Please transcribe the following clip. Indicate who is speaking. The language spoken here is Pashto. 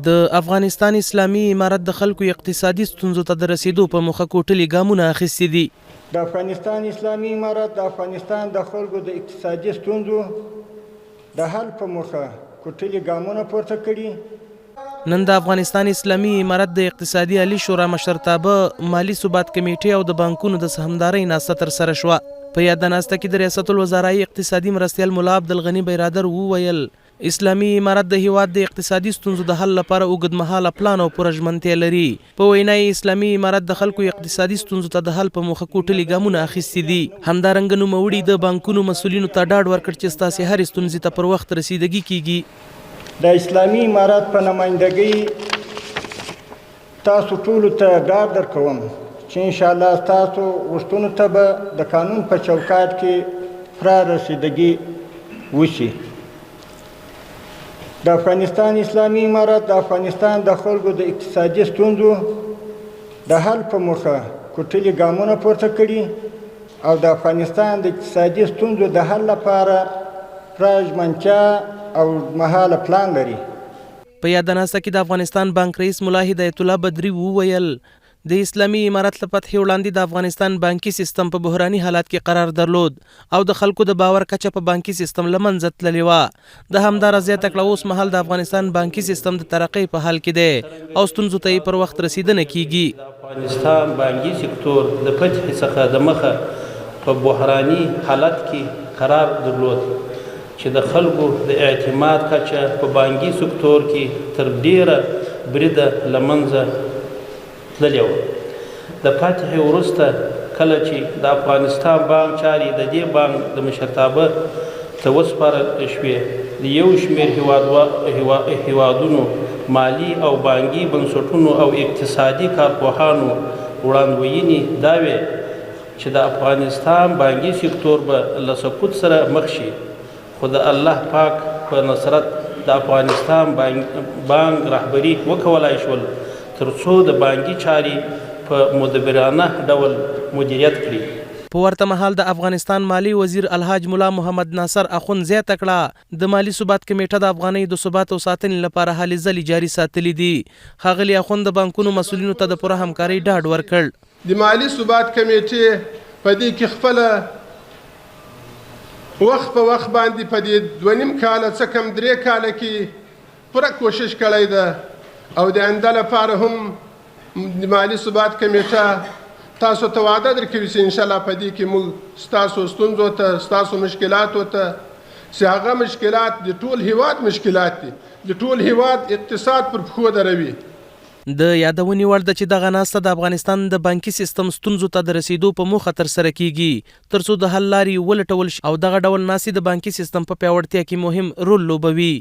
Speaker 1: د افغانستان اسلامي امارت د خلکو اقتصادي ستونزو ته د رسیدو په موخه کوټلي ګامونه اخیستي دي.
Speaker 2: د افغانستان اسلامي امارت د افغانستان د خلکو د اقتصادي ستونزو د حل په موخه کوټلي ګامونه پورته کړي.
Speaker 1: نن د افغانستان اسلامي امارت د اقتصادي عالی شورا مشرتابه مالی ثبات کمیټې او د بانکونو د سهامدارۍ ناسته ترسره شوه. په یاده ناسته کې د ریاست الوزرای اقتصادي مرستیال ملا عبدالغني بیرادر وویل اسلامي امارت د هیواد د اقتصادي ستونزو د حل لپاره اوږدمهاله پلان او پوره ژمنتیا لري. په وینا یې اسلامي امارت د خلکو اقتصادي ستونزو ته د حل په موخه کوټلي ګامونه اخیستي دي. همدارنګه نوموړي د بانکونو مسؤلینو ته ډاډ ورکړ چې ستاسې هرې ستونزې ته پر وخت رسیدګي کیږي.
Speaker 2: د اسلامي امارت په نمائندګۍ تاسو ټولو ته ډاډ درکوم چې انشاءالله ستاسو غوښتنو ته به د قانون په چوکاټ کې پوره رسیدګي وشي. د افغانستان اسلامي امارت د افغانستان د خلکو د اقتصادي ستونزو د حل په موخه کوټلي ګامونه پورته کړي او د افغانستان د اقتصادي ستونزو د حل لپاره پوره ژمنتیا او اوږدمهاله پلان لري.
Speaker 1: په یاده ناسته کې د افغانستان بانک رئیس ملا هدایت الله بدري وویل د اسلامي امارت له فتحې وړاندې د افغانستان بانکي سیستم په بحراني حالات کې قرار درلود او د خلکو د باور کچه په بانکي سیستم له منځه تللې وه. د همداره زیاته کړه اوس مهال د افغانستان بانکي سیستم د ترقۍ په حال کې دی او ستونزو ته یې پر وخت رسیدنه کیږي.
Speaker 3: د افغانستان بانکي سکتور د فتح څخه د مخه په بحراني حالت کې قرار درلود چې د خلکو د اعتماد کچه په بانکي سکتور کې تر ډیره بریده له منځه تللی و. د فتحې وروسته کله چې د افغانستان بانک چارې د دې بانک د مشرتابه ته وسپارل شوې د یو شمېر هیوادونو مالي او بانکي بنسټونو او اقتصادي کارپوهانو وړاندوینې دا وې چې د افغانستان بانکي سکتور به له سقوط سره مخ شي، خو د الله پاک په نصرت د افغانستان بانک رهبري وکولای شول تر څو د بانکي چارې په مدبرانه ډول مدیریت کړي.
Speaker 1: په ورته مهال د افغانستان مالی وزیر الحاج ملا محمد ناصر اخوند زیاته کړه د مالی ثبات کمیټه د افغانۍ د ثبات او ساتنې لپاره هلې ځلې جاري ساتلي دي. ښاغلي اخوند د بانکونو مسؤلینو ته د پوره همکارۍ ډاډ ورکړ.
Speaker 4: د مالی ثبات کمیټې په دې کې خپله وخت په وخت باندې په دې 2.5 کاله څه کم 3 کاله کې پوره کوشش کړی ده او د آینده لپاره هم د مالی ثبات کمیټه تاسو ته وعده درکوي چې انشاءالله په دې کې موږ ستاسو ستونزو ته ستاسو مشکلاتو ته چې هغه مشکلات د ټول هیواد مشکلات دي، د ټول هیواد اقتصاد پر پښو دروي.
Speaker 1: د یادونې وړ ده چې دغه ناسته د افغانستان د بانکي سیستم ستونزو ته د رسیدو په موخه ترسره کیږي ترڅو د حل لارې ولټول شي او دغه ډول ناستې د بانکي سیستم په پیاوړتیا کې مهم رول لوبوي.